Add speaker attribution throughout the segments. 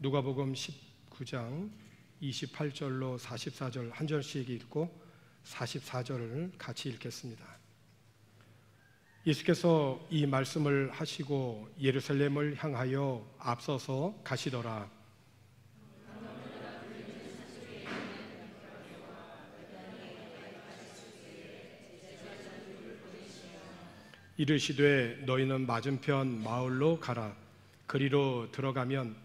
Speaker 1: 누가복음 19장 28절로 44절 한 절씩 읽고 44절을 같이 읽겠습니다. 예수께서 이 말씀을 하시고 예루살렘을 향하여 앞서서 가시더라. 이르시되 너희는 맞은편 마을로 가라. 그리로 들어가면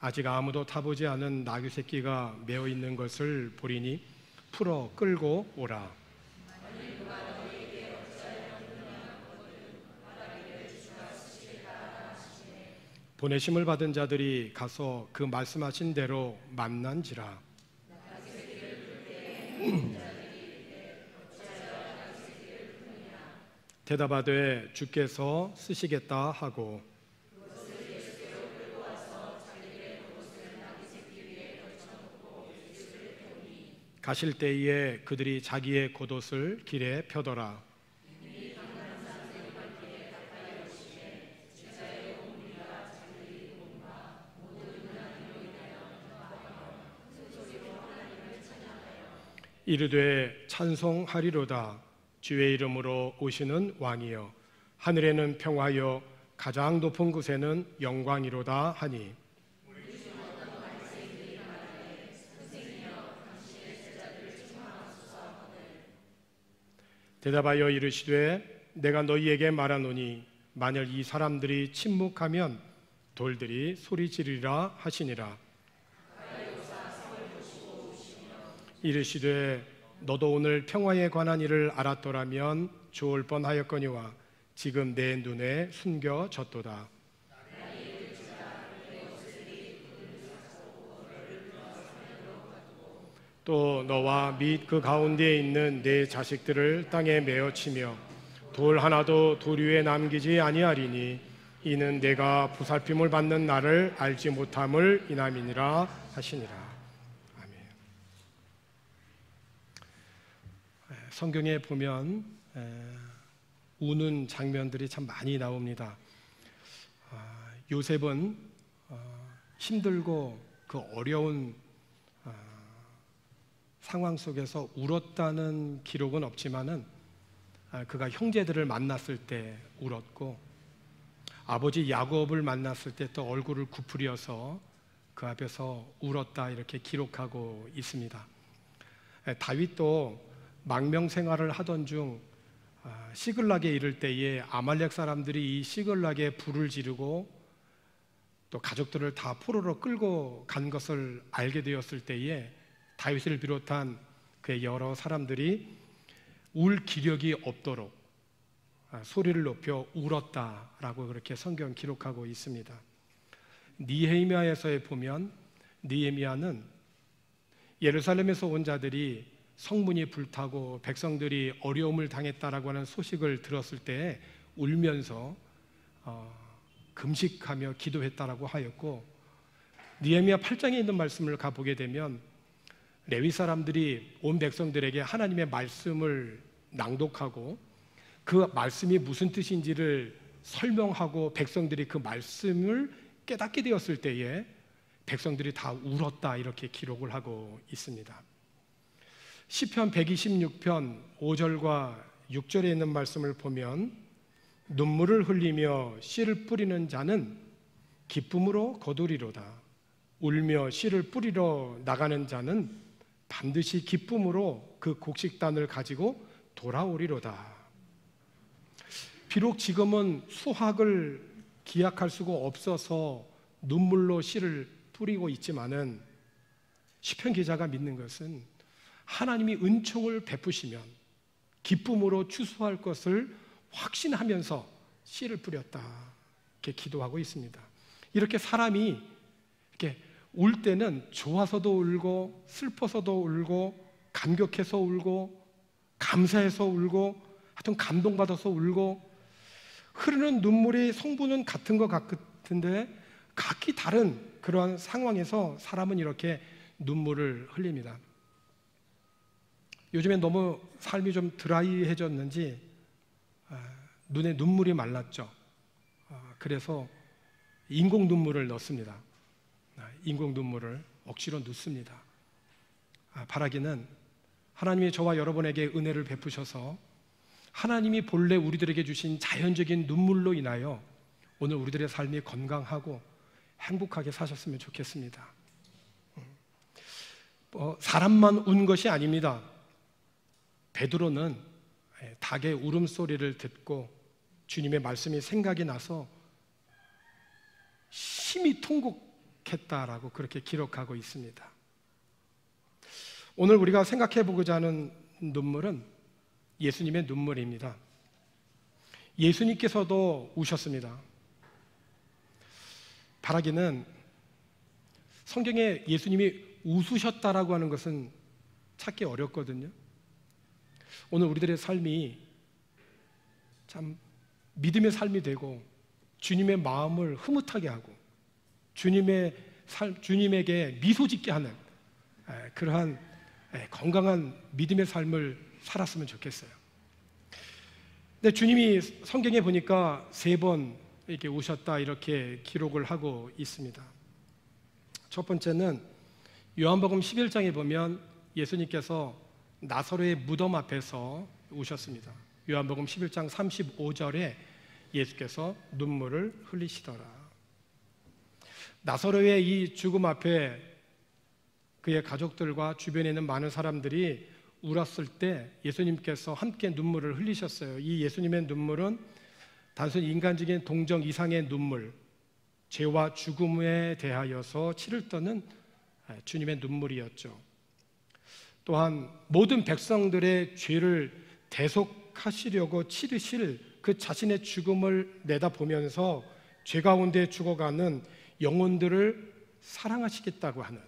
Speaker 1: 아직 아무도 타보지 않은 나귀 새끼가 메어 있는 것을 보리니 풀어 끌고 오라. 보내심을 받은 자들이 가서 그 말씀하신 대로 만난지라. 대답하되 주께서 쓰시겠다 하고 가실 때에 그들이 자기의 겉옷을 길에 펴더라. 이르되 찬송하리로다. 주의 이름으로 오시는 왕이여, 하늘에는 평화여, 가장 높은 곳에는 영광이로다 하니. 대답하여 이르시되 내가 너희에게 말하노니 만일 이 사람들이 침묵하면 돌들이 소리 지르리라 하시니라. 이르시되 너도 오늘 평화에 관한 일을 알았더라면 좋을 뻔하였거니와 지금 내 눈에 숨겨졌도다. 또 너와 및 그 가운데에 있는 내 자식들을 땅에 메어치며 돌 하나도 돌 위에 남기지 아니하리니 이는 내가 보살핌을 받는 나를 알지 못함을 인함이니라 하시니라. 성경에 보면 우는 장면들이 참 많이 나옵니다. 요셉은 힘들고 그 어려운 상황 속에서 울었다는 기록은 없지만은 그가 형제들을 만났을 때 울었고 아버지 야곱을 만났을 때 또 얼굴을 굽으려서 그 앞에서 울었다 이렇게 기록하고 있습니다. 다윗도 망명 생활을 하던 중 시글락에 이를 때에 아말렉 사람들이 이 시글락에 불을 지르고 또 가족들을 다 포로로 끌고 간 것을 알게 되었을 때에 다윗을 비롯한 그의 여러 사람들이 울 기력이 없도록 소리를 높여 울었다라고 그렇게 성경 기록하고 있습니다. 느헤미야에서에 보면 느헤미야는 예루살렘에서 온 자들이 성문이 불타고 백성들이 어려움을 당했다라고 하는 소식을 들었을 때 울면서 금식하며 기도했다라고 하였고, 느헤미야 8장에 있는 말씀을 가보게 되면 레위 사람들이 온 백성들에게 하나님의 말씀을 낭독하고 그 말씀이 무슨 뜻인지를 설명하고 백성들이 그 말씀을 깨닫게 되었을 때에 백성들이 다 울었다 이렇게 기록을 하고 있습니다. 시편 126편 5절과 6절에 있는 말씀을 보면 눈물을 흘리며 씨를 뿌리는 자는 기쁨으로 거두리로다. 울며 씨를 뿌리러 나가는 자는 반드시 기쁨으로 그 곡식단을 가지고 돌아오리로다. 비록 지금은 수확을 기약할 수가 없어서 눈물로 씨를 뿌리고 있지만은 시편 기자가 믿는 것은 하나님이 은총을 베푸시면 기쁨으로 추수할 것을 확신하면서 씨를 뿌렸다 이렇게 기도하고 있습니다. 이렇게 사람이 이렇게 울 때는 좋아서도 울고 슬퍼서도 울고 감격해서 울고 감사해서 울고 하여튼 감동받아서 울고 흐르는 눈물의 성분은 같은 것 같은데 각기 다른 그러한 상황에서 사람은 이렇게 눈물을 흘립니다. 요즘에 너무 삶이 좀 드라이해졌는지 눈에 눈물이 말랐죠. 그래서 인공 눈물을 넣습니다. 인공 눈물을 억지로 넣습니다. 바라기는 하나님이 저와 여러분에게 은혜를 베푸셔서 하나님이 본래 우리들에게 주신 자연적인 눈물로 인하여 오늘 우리들의 삶이 건강하고 행복하게 사셨으면 좋겠습니다. 사람만 운 것이 아닙니다. 베드로는 닭의 울음소리를 듣고 주님의 말씀이 생각이 나서 심히 통곡했다라고 그렇게 기록하고 있습니다. 오늘 우리가 생각해 보고자 하는 눈물은 예수님의 눈물입니다. 예수님께서도 우셨습니다. 바라기는 성경에 예수님이 웃으셨다라고 하는 것은 찾기 어렵거든요. 오늘 우리들의 삶이 참 믿음의 삶이 되고 주님의 마음을 흐뭇하게 하고 주님에게 미소 짓게 하는 그러한 건강한 믿음의 삶을 살았으면 좋겠어요. 근데 주님이 성경에 보니까 3번 이렇게 오셨다 이렇게 기록을 하고 있습니다. 첫 번째는 요한복음 11장에 보면 예수님께서 나사로의 무덤 앞에서 우셨습니다. 요한복음 11장 35절에 예수께서 눈물을 흘리시더라. 나사로의 이 죽음 앞에 그의 가족들과 주변에 있는 많은 사람들이 울었을 때 예수님께서 함께 눈물을 흘리셨어요. 이 예수님의 눈물은 단순히 인간적인 동정 이상의 눈물, 죄와 죽음에 대하여서 치를 떠는 주님의 눈물이었죠. 또한 모든 백성들의 죄를 대속하시려고 치르실 그 자신의 죽음을 내다보면서 죄 가운데 죽어가는 영혼들을 사랑하시겠다고 하는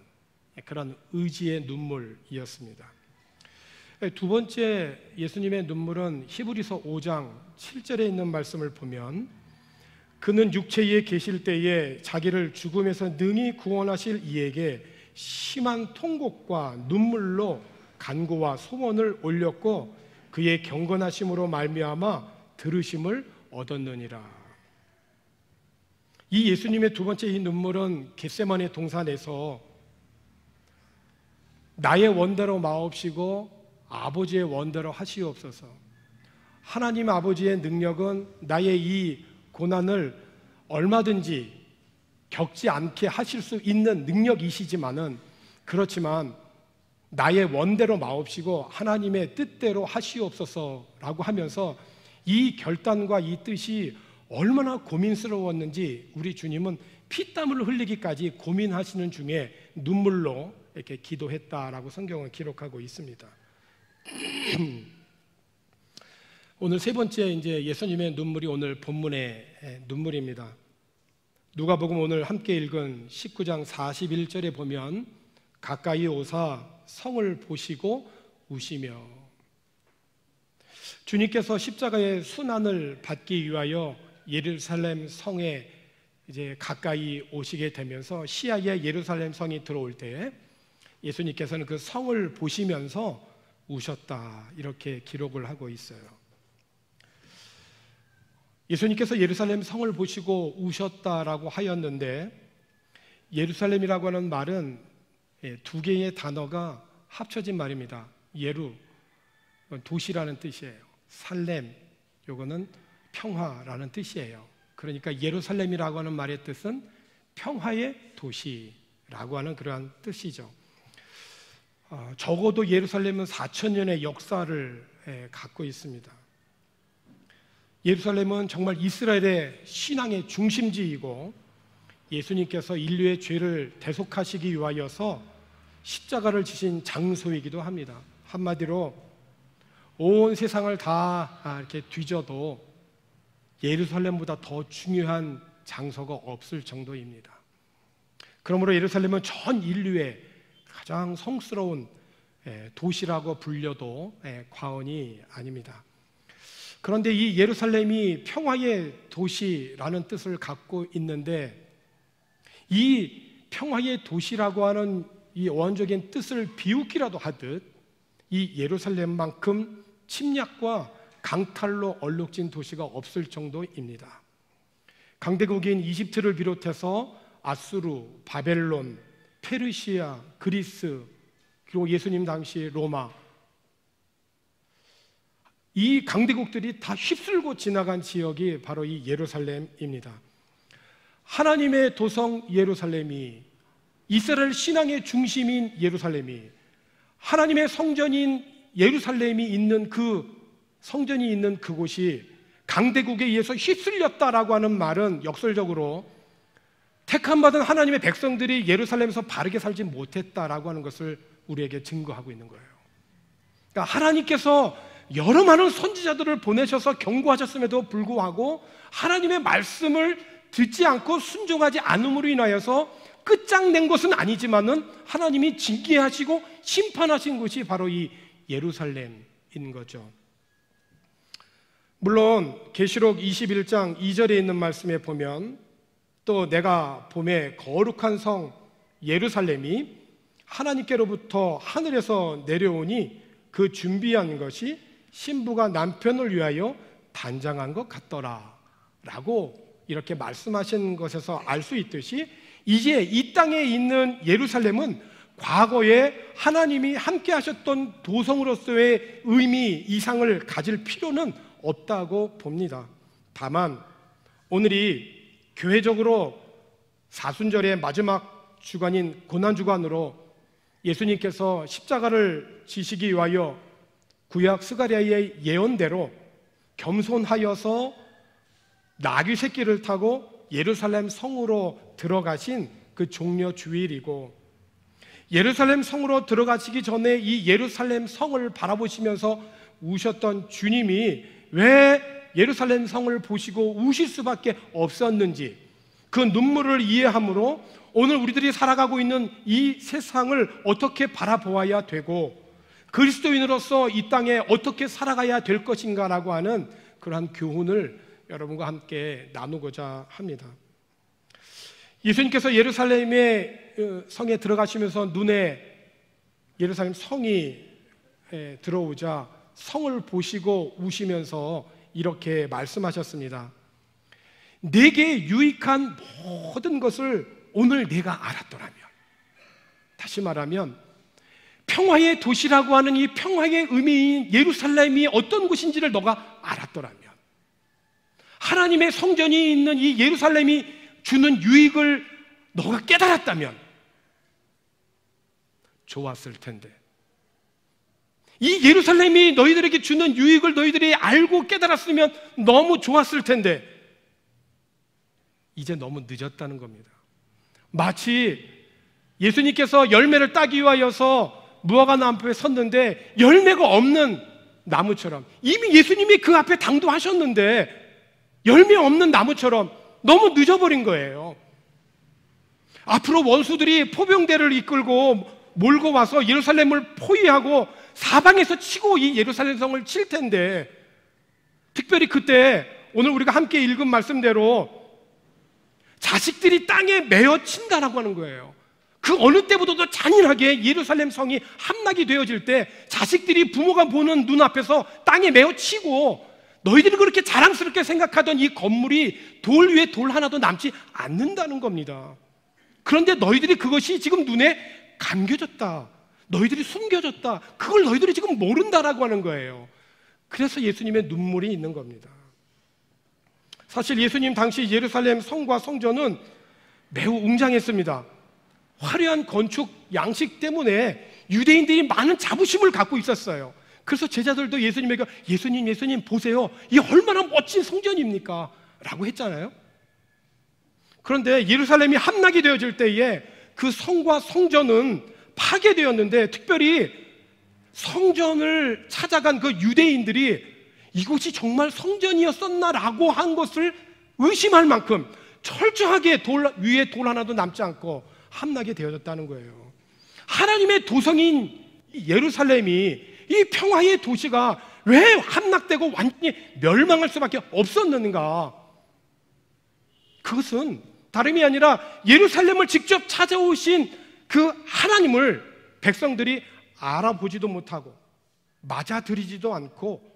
Speaker 1: 그런 의지의 눈물이었습니다. 두 번째 예수님의 눈물은 히브리서 5장 7절에 있는 말씀을 보면 그는 육체에 계실 때에 자기를 죽음에서 능히 구원하실 이에게 심한 통곡과 눈물로 간구와 소원을 올렸고 그의 경건하심으로 말미암아 들으심을 얻었느니라. 이 예수님의 두 번째 이 눈물은 겟세마네 동산에서 나의 원대로 마옵시고 아버지의 원대로 하시옵소서. 하나님 아버지의 능력은 나의 이 고난을 얼마든지 겪지 않게 하실 수 있는 능력이시지만은 그렇지만 나의 원대로 마옵시고 하나님의 뜻대로 하시옵소서라고 하면서 이 결단과 이 뜻이 얼마나 고민스러웠는지 우리 주님은 피땀을 흘리기까지 고민하시는 중에 눈물로 이렇게 기도했다라고 성경은 기록하고 있습니다. 오늘 세 번째 이제 예수님의 눈물이 오늘 본문의 눈물입니다. 누가복음 오늘 함께 읽은 19장 41절에 보면 가까이 오사 성을 보시고 우시며, 주님께서 십자가의 순환을 받기 위하여 예루살렘 성에 이제 가까이 오시게 되면서 시야에 예루살렘 성이 들어올 때 예수님께서는 그 성을 보시면서 우셨다 이렇게 기록을 하고 있어요. 예수님께서 예루살렘 성을 보시고 우셨다라고 하였는데 예루살렘이라고 하는 말은 두 개의 단어가 합쳐진 말입니다. 예루, 도시라는 뜻이에요. 살렘, 요거는 평화라는 뜻이에요. 그러니까 예루살렘이라고 하는 말의 뜻은 평화의 도시라고 하는 그러한 뜻이죠. 적어도 예루살렘은 4,000년의 역사를 갖고 있습니다. 예루살렘은 정말 이스라엘의 신앙의 중심지이고 예수님께서 인류의 죄를 대속하시기 위하여서 십자가를 지신 장소이기도 합니다. 한마디로 온 세상을 다 이렇게 뒤져도 예루살렘보다 더 중요한 장소가 없을 정도입니다. 그러므로 예루살렘은 전 인류의 가장 성스러운 도시라고 불려도 과언이 아닙니다. 그런데 이 예루살렘이 평화의 도시라는 뜻을 갖고 있는데 이 평화의 도시라고 하는 이 원적인 뜻을 비웃기라도 하듯 이 예루살렘만큼 침략과 강탈로 얼룩진 도시가 없을 정도입니다. 강대국인 이집트를 비롯해서 아수르, 바벨론, 페르시아, 그리스, 그리고 예수님 당시 로마, 이 강대국들이 다 휩쓸고 지나간 지역이 바로 이 예루살렘입니다. 하나님의 도성 예루살렘이, 이스라엘 신앙의 중심인 예루살렘이, 하나님의 성전인 예루살렘이 있는 성전이 있는 그곳이 강대국에 의해서 휩쓸렸다라고 하는 말은 역설적으로 택함받은 하나님의 백성들이 예루살렘에서 바르게 살지 못했다라고 하는 것을 우리에게 증거하고 있는 거예요. 그러니까 하나님께서 여러 많은 선지자들을 보내셔서 경고하셨음에도 불구하고 하나님의 말씀을 듣지 않고 순종하지 않음으로 인하여서 끝장낸 것은 아니지만은 하나님이 징계하시고 심판하신 곳이 바로 이 예루살렘인 거죠. 물론 계시록 21장 2절에 있는 말씀에 보면 또 내가 봄에 거룩한 성 예루살렘이 하나님께로부터 하늘에서 내려오니 그 준비한 것이 신부가 남편을 위하여 단장한 것 같더라 라고 이렇게 말씀하신 것에서 알 수 있듯이 이제 이 땅에 있는 예루살렘은 과거에 하나님이 함께 하셨던 도성으로서의 의미 이상을 가질 필요는 없다고 봅니다. 다만 오늘이 교회적으로 사순절의 마지막 주간인 고난주간으로 예수님께서 십자가를 지시기 위하여 구약 스가랴의 예언대로 겸손하여서 나귀 새끼를 타고 예루살렘 성으로 들어가신 그 종려 주일이고, 예루살렘 성으로 들어가시기 전에 이 예루살렘 성을 바라보시면서 우셨던 주님이 왜 예루살렘 성을 보시고 우실 수밖에 없었는지, 그 눈물을 이해함으로 오늘 우리들이 살아가고 있는 이 세상을 어떻게 바라보아야 되고 그리스도인으로서 이 땅에 어떻게 살아가야 될 것인가라고 하는 그러한 교훈을 여러분과 함께 나누고자 합니다. 예수님께서 예루살렘의 성에 들어가시면서 눈에 예루살렘 성이 들어오자 성을 보시고 우시면서 이렇게 말씀하셨습니다. 내게 유익한 모든 것을 오늘 내가 알았더라면, 다시 말하면 평화의 도시라고 하는 이 평화의 의미인 예루살렘이 어떤 곳인지를 너가 알았더라면, 하나님의 성전이 있는 이 예루살렘이 주는 유익을 너가 깨달았다면 좋았을 텐데, 이 예루살렘이 너희들에게 주는 유익을 너희들이 알고 깨달았으면 너무 좋았을 텐데 이제 너무 늦었다는 겁니다. 마치 예수님께서 열매를 따기 위하여서 무화과 나무 앞에 섰는데 열매가 없는 나무처럼, 이미 예수님이 그 앞에 당도하셨는데 열매 없는 나무처럼 너무 늦어버린 거예요. 앞으로 원수들이 포병대를 이끌고 몰고 와서 예루살렘을 포위하고 사방에서 치고 이 예루살렘 성을 칠 텐데, 특별히 그때 오늘 우리가 함께 읽은 말씀대로 자식들이 땅에 매어 친다라고 하는 거예요. 그 어느 때보다도 잔인하게 예루살렘 성이 함락이 되어질 때 자식들이 부모가 보는 눈앞에서 땅에 매어 치고, 너희들이 그렇게 자랑스럽게 생각하던 이 건물이 돌 위에 돌 하나도 남지 않는다는 겁니다. 그런데 너희들이 그것이 지금 눈에 감겨졌다, 너희들이 숨겨졌다, 그걸 너희들이 지금 모른다라고 하는 거예요. 그래서 예수님의 눈물이 있는 겁니다. 사실 예수님 당시 예루살렘 성과 성전은 매우 웅장했습니다. 화려한 건축 양식 때문에 유대인들이 많은 자부심을 갖고 있었어요. 그래서 제자들도 예수님에게 예수님 보세요, 이 얼마나 멋진 성전입니까? 라고 했잖아요. 그런데 예루살렘이 함락이 되어질 때에 그 성과 성전은 파괴되었는데, 특별히 성전을 찾아간 그 유대인들이 이곳이 정말 성전이었었나라고 한 것을 의심할 만큼 철저하게 돌 위에 돌 하나도 남지 않고 함락이 되어졌다는 거예요. 하나님의 도성인 예루살렘이, 이 평화의 도시가 왜 함락되고 완전히 멸망할 수밖에 없었는가? 그것은 다름이 아니라 예루살렘을 직접 찾아오신 그 하나님을 백성들이 알아보지도 못하고 맞아들이지도 않고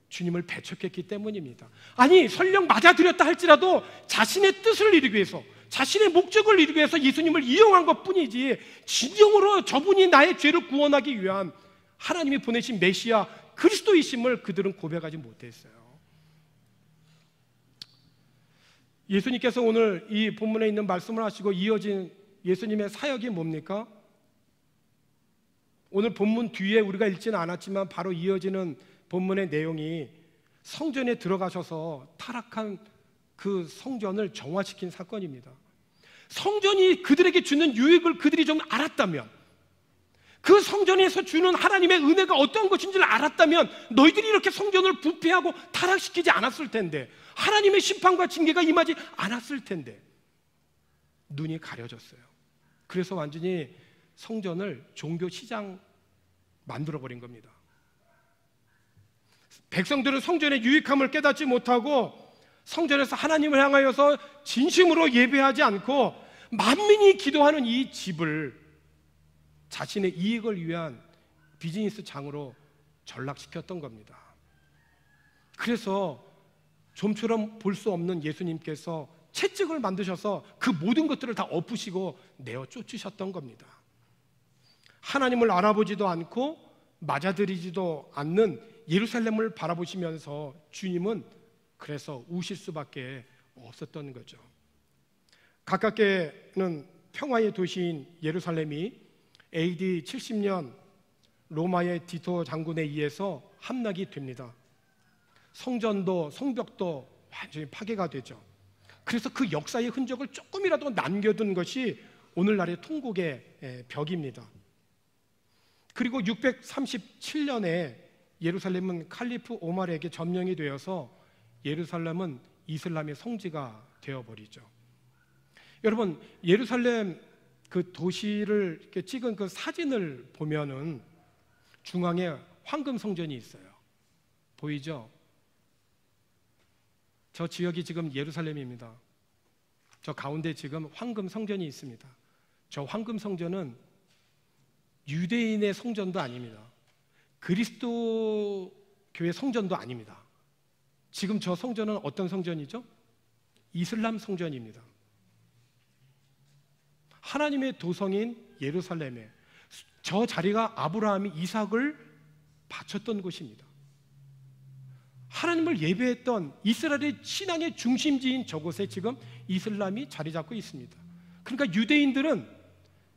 Speaker 1: 주님을 배척했기 때문입니다. 아니, 설령 맞아들였다 할지라도 자신의 뜻을 이루기 위해서, 자신의 목적을 이루기 위해서 예수님을 이용한 것뿐이지 진정으로 저분이 나의 죄를 구원하기 위한 하나님이 보내신 메시아 그리스도이심을 그들은 고백하지 못했어요. 예수님께서 오늘 이 본문에 있는 말씀을 하시고 이어진 예수님의 사역이 뭡니까? 오늘 본문 뒤에 우리가 읽지는 않았지만 바로 이어지는 본문의 내용이 성전에 들어가셔서 타락한 그 성전을 정화시킨 사건입니다. 성전이 그들에게 주는 유익을 그들이 좀 알았다면, 그 성전에서 주는 하나님의 은혜가 어떤 것인지를 알았다면 너희들이 이렇게 성전을 부패하고 타락시키지 않았을 텐데, 하나님의 심판과 징계가 임하지 않았을 텐데 눈이 가려졌어요. 그래서 완전히 성전을 종교 시장 만들어버린 겁니다. 백성들은 성전의 유익함을 깨닫지 못하고 성전에서 하나님을 향하여서 진심으로 예배하지 않고 만민이 기도하는 이 집을 자신의 이익을 위한 비즈니스 장으로 전락시켰던 겁니다. 그래서 좀처럼 볼 수 없는 예수님께서 채찍을 만드셔서 그 모든 것들을 다 엎으시고 내어 쫓으셨던 겁니다. 하나님을 알아보지도 않고 맞아들이지도 않는 예루살렘을 바라보시면서 주님은 그래서 우실 수밖에 없었던 거죠. 가깝게는 평화의 도시인 예루살렘이 AD 70년 로마의 디토 장군에 의해서 함락이 됩니다. 성전도 성벽도 완전히 파괴가 되죠. 그래서 그 역사의 흔적을 조금이라도 남겨둔 것이 오늘날의 통곡의 벽입니다. 그리고 637년에 예루살렘은 칼리프 오말에게 점령이 되어서 예루살렘은 이슬람의 성지가 되어버리죠. 여러분, 예루살렘 그 도시를 이렇게 찍은 그 사진을 보면은 중앙에 황금 성전이 있어요. 보이죠? 저 지역이 지금 예루살렘입니다. 저 가운데 지금 황금 성전이 있습니다. 저 황금 성전은 유대인의 성전도 아닙니다. 그리스도 교회 성전도 아닙니다. 지금 저 성전은 어떤 성전이죠? 이슬람 성전입니다. 하나님의 도성인 예루살렘에 저 자리가 아브라함이 이삭을 바쳤던 곳입니다. 하나님을 예배했던 이스라엘의 신앙의 중심지인 저곳에 지금 이슬람이 자리 잡고 있습니다. 그러니까 유대인들은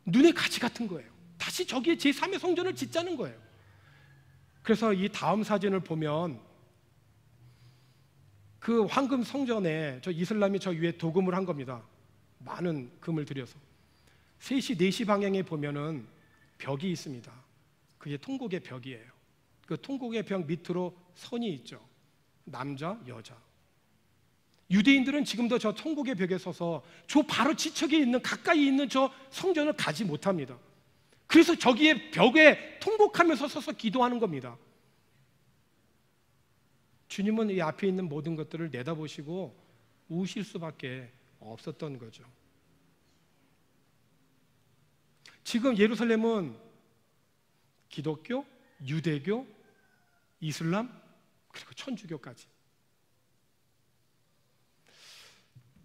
Speaker 1: 눈의 가시 같은 거예요. 다시 저기에 제3의 성전을 짓자는 거예요. 그래서 이 다음 사진을 보면 그 황금 성전에 저 이슬람이 저 위에 도금을 한 겁니다. 많은 금을 들여서 3시, 4시 방향에 보면은 벽이 있습니다. 그게 통곡의 벽이에요. 그 통곡의 벽 밑으로 선이 있죠. 남자, 여자. 유대인들은 지금도 저 통곡의 벽에 서서 저 바로 지척에 있는 가까이 있는 저 성전을 가지 못합니다. 그래서 저기에 벽에 통곡하면서 서서 기도하는 겁니다. 주님은 이 앞에 있는 모든 것들을 내다보시고 우실 수밖에 없었던 거죠. 지금 예루살렘은 기독교, 유대교, 이슬람, 그리고 천주교까지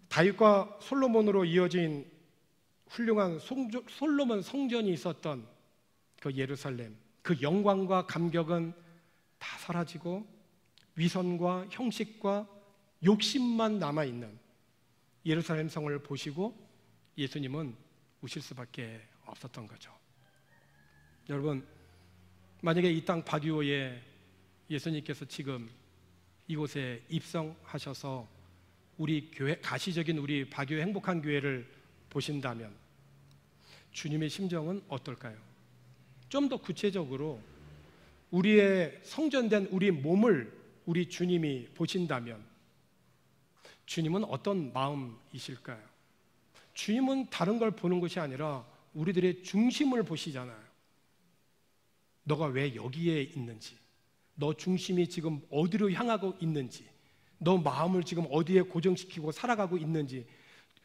Speaker 1: 다윗과 솔로몬으로 이어진 훌륭한 솔로몬 성전이 있었던 그 예루살렘, 그 영광과 감격은 다 사라지고 위선과 형식과 욕심만 남아있는 예루살렘 성을 보시고 예수님은 우실 수밖에 없었던 거죠. 여러분, 만약에 이 땅 바디오에 예수님께서 지금 이곳에 입성하셔서 우리 교회, 가시적인 우리 바교의 행복한 교회를 보신다면 주님의 심정은 어떨까요? 좀 더 구체적으로 우리의 성전된 우리 몸을 우리 주님이 보신다면 주님은 어떤 마음이실까요? 주님은 다른 걸 보는 것이 아니라 우리들의 중심을 보시잖아요. 너가 왜 여기에 있는지, 너 중심이 지금 어디로 향하고 있는지, 너 마음을 지금 어디에 고정시키고 살아가고 있는지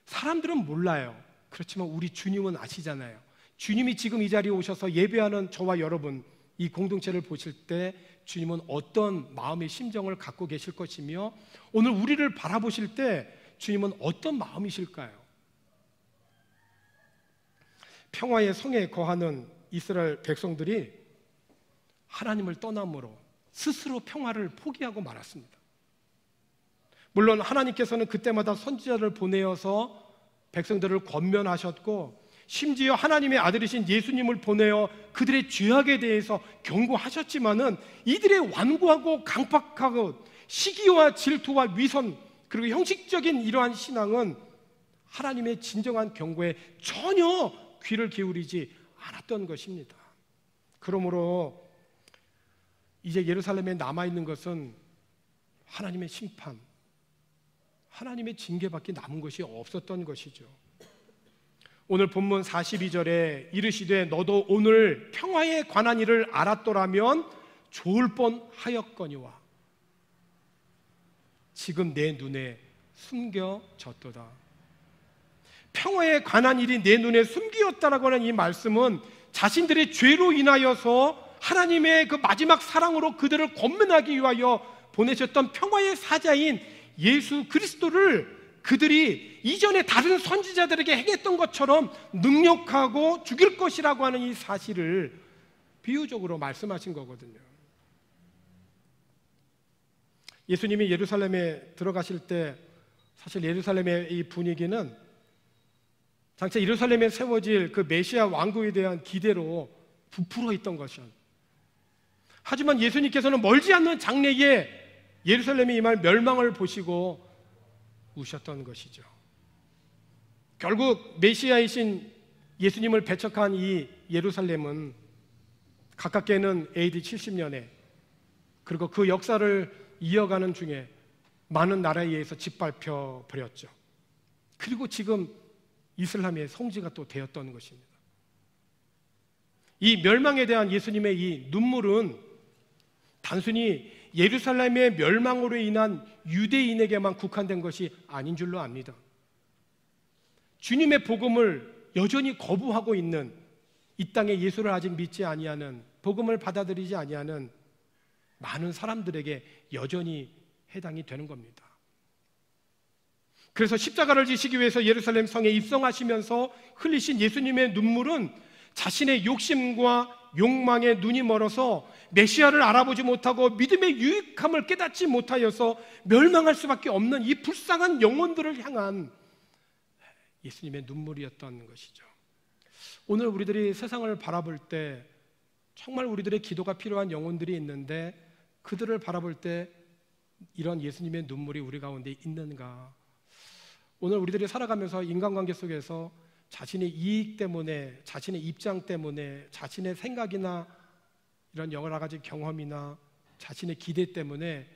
Speaker 1: 사람들은 몰라요. 그렇지만 우리 주님은 아시잖아요. 주님이 지금 이 자리에 오셔서 예배하는 저와 여러분, 이 공동체를 보실 때 주님은 어떤 마음의 심정을 갖고 계실 것이며 오늘 우리를 바라보실 때 주님은 어떤 마음이실까요? 평화의 성에 거하는 이스라엘 백성들이 하나님을 떠남으로 스스로 평화를 포기하고 말았습니다. 물론 하나님께서는 그때마다 선지자를 보내어서 백성들을 권면하셨고, 심지어 하나님의 아들이신 예수님을 보내어 그들의 죄악에 대해서 경고하셨지만은 이들의 완고하고 강팍하고 시기와 질투와 위선, 그리고 형식적인 이러한 신앙은 하나님의 진정한 경고에 전혀 귀를 기울이지 않았던 것입니다. 그러므로 이제 예루살렘에 남아있는 것은 하나님의 심판, 하나님의 징계밖에 남은 것이 없었던 것이죠. 오늘 본문 42절에 이르시되 너도 오늘 평화에 관한 일을 알았더라면 좋을 뻔하였거니와 지금 내 눈에 숨겨졌도다. 평화에 관한 일이 내 눈에 숨기었다라고 하는 이 말씀은 자신들의 죄로 인하여서 하나님의 그 마지막 사랑으로 그들을 권면하기 위하여 보내셨던 평화의 사자인 예수 그리스도를 그들이 이전에 다른 선지자들에게 행했던 것처럼 능력하고 죽일 것이라고 하는 이 사실을 비유적으로 말씀하신 거거든요. 예수님이 예루살렘에 들어가실 때 사실 예루살렘의 이 분위기는 장차 예루살렘에 세워질 그 메시아 왕국에 대한 기대로 부풀어 있던 것이었. 하지만 예수님께서는 멀지 않는 장래에 예루살렘이 임할 멸망을 보시고 우셨던 것이죠. 결국 메시아이신 예수님을 배척한 이 예루살렘은 가깝게는 AD 70년에 그리고 그 역사를 이어가는 중에 많은 나라에 의해서 짓밟혀 버렸죠. 그리고 지금 이슬람의 성지가 또 되었던 것입니다. 이 멸망에 대한 예수님의 이 눈물은 단순히 예루살렘의 멸망으로 인한 유대인에게만 국한된 것이 아닌 줄로 압니다. 주님의 복음을 여전히 거부하고 있는, 이 땅에 예수를 아직 믿지 아니하는, 복음을 받아들이지 아니하는 많은 사람들에게 여전히 해당이 되는 겁니다. 그래서 십자가를 지시기 위해서 예루살렘 성에 입성하시면서 흘리신 예수님의 눈물은 자신의 욕심과 욕망에 눈이 멀어서 메시아를 알아보지 못하고 믿음의 유익함을 깨닫지 못하여서 멸망할 수밖에 없는 이 불쌍한 영혼들을 향한 예수님의 눈물이었던 것이죠. 오늘 우리들이 세상을 바라볼 때 정말 우리들의 기도가 필요한 영혼들이 있는데 그들을 바라볼 때 이런 예수님의 눈물이 우리 가운데 있는가? 오늘 우리들이 살아가면서 인간관계 속에서 자신의 이익 때문에, 자신의 입장 때문에, 자신의 생각이나 이런 여러 가지 경험이나 자신의 기대 때문에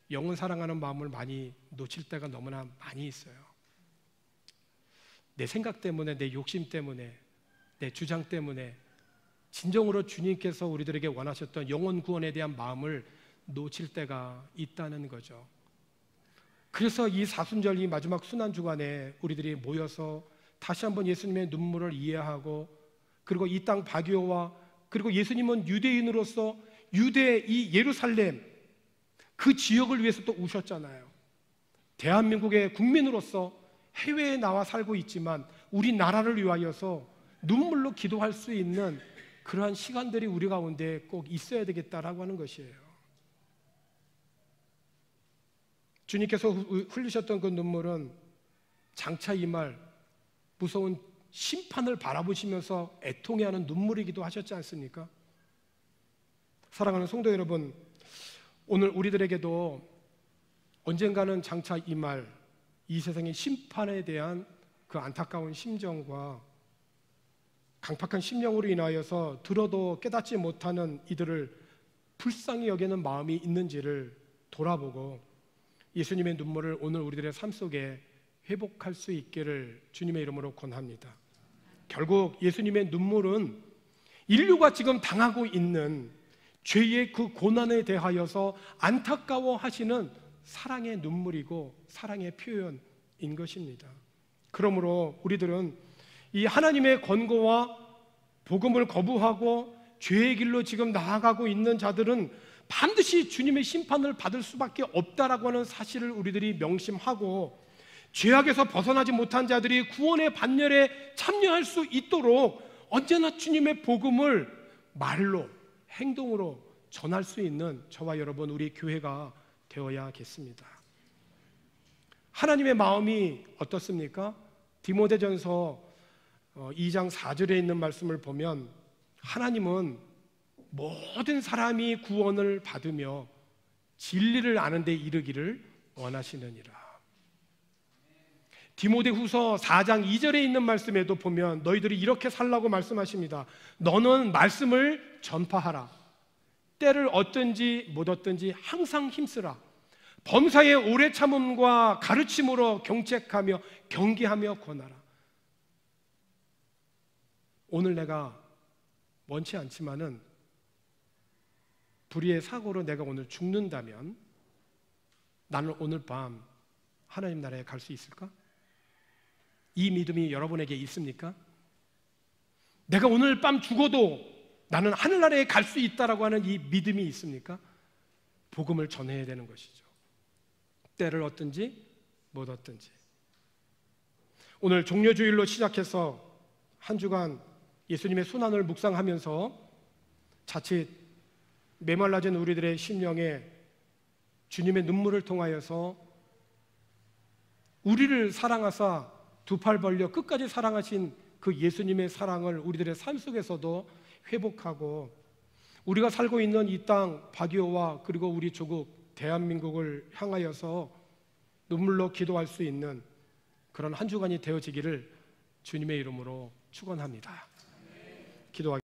Speaker 1: 영혼 사랑하는 마음을 많이 놓칠 때가 너무나 많이 있어요. 내 생각 때문에, 내 욕심 때문에, 내 주장 때문에 진정으로 주님께서 우리들에게 원하셨던 영혼 구원에 대한 마음을 놓칠 때가 있다는 거죠. 그래서 이 사순절, 이 마지막 순환주간에 우리들이 모여서 다시 한번 예수님의 눈물을 이해하고, 그리고 이 땅 바교와, 그리고 예수님은 유대인으로서 유대 이 예루살렘 그 지역을 위해서 또 우셨잖아요. 대한민국의 국민으로서 해외에 나와 살고 있지만 우리나라를 위하여서 눈물로 기도할 수 있는 그러한 시간들이 우리 가운데 꼭 있어야 되겠다라고 하는 것이에요. 주님께서 흘리셨던 그 눈물은 장차 임할 무서운 심판을 바라보시면서 애통해하는 눈물이기도 하셨지 않습니까? 사랑하는 성도 여러분, 오늘 우리들에게도 언젠가는 장차 임할 이 세상의 심판에 대한 그 안타까운 심정과 강팍한 심령으로 인하여서 들어도 깨닫지 못하는 이들을 불쌍히 여기는 마음이 있는지를 돌아보고 예수님의 눈물을 오늘 우리들의 삶 속에 회복할 수 있기를 주님의 이름으로 권합니다. 결국 예수님의 눈물은 인류가 지금 당하고 있는 죄의 그 고난에 대하여서 안타까워하시는 사랑의 눈물이고 사랑의 표현인 것입니다. 그러므로 우리들은 이 하나님의 권고와 복음을 거부하고 죄의 길로 지금 나아가고 있는 자들은 반드시 주님의 심판을 받을 수밖에 없다라고 하는 사실을 우리들이 명심하고, 죄악에서 벗어나지 못한 자들이 구원의 반열에 참여할 수 있도록 언제나 주님의 복음을 말로, 행동으로 전할 수 있는 저와 여러분, 우리 교회가 되어야겠습니다. 하나님의 마음이 어떻습니까? 디모데전서 2장 4절에 있는 말씀을 보면 하나님은 모든 사람이 구원을 받으며 진리를 아는 데 이르기를 원하시느니라. 디모데후서 4장 2절에 있는 말씀에도 보면 너희들이 이렇게 살라고 말씀하십니다. 너는 말씀을 전파하라. 때를 얻든지 못 얻든지 항상 힘쓰라. 범사의 오래 참음과 가르침으로 경책하며 경계하며 권하라. 오늘 내가 원치 않지만은 불의의 사고로 내가 오늘 죽는다면 나는 오늘 밤 하나님 나라에 갈 수 있을까? 이 믿음이 여러분에게 있습니까? 내가 오늘 밤 죽어도 나는 하늘나라에 갈 수 있다라고 하는 이 믿음이 있습니까? 복음을 전해야 되는 것이죠. 때를 얻든지 못 얻든지. 오늘 종려주일로 시작해서 한 주간 예수님의 순환을 묵상하면서 자칫 메말라진 우리들의 심령에 주님의 눈물을 통하여서 우리를 사랑하사 두 팔 벌려 끝까지 사랑하신 그 예수님의 사랑을 우리들의 삶 속에서도 회복하고 우리가 살고 있는 이 땅 바기오와 그리고 우리 조국 대한민국을 향하여서 눈물로 기도할 수 있는 그런 한 주간이 되어지기를 주님의 이름으로 축원합니다. 기도하겠습니다.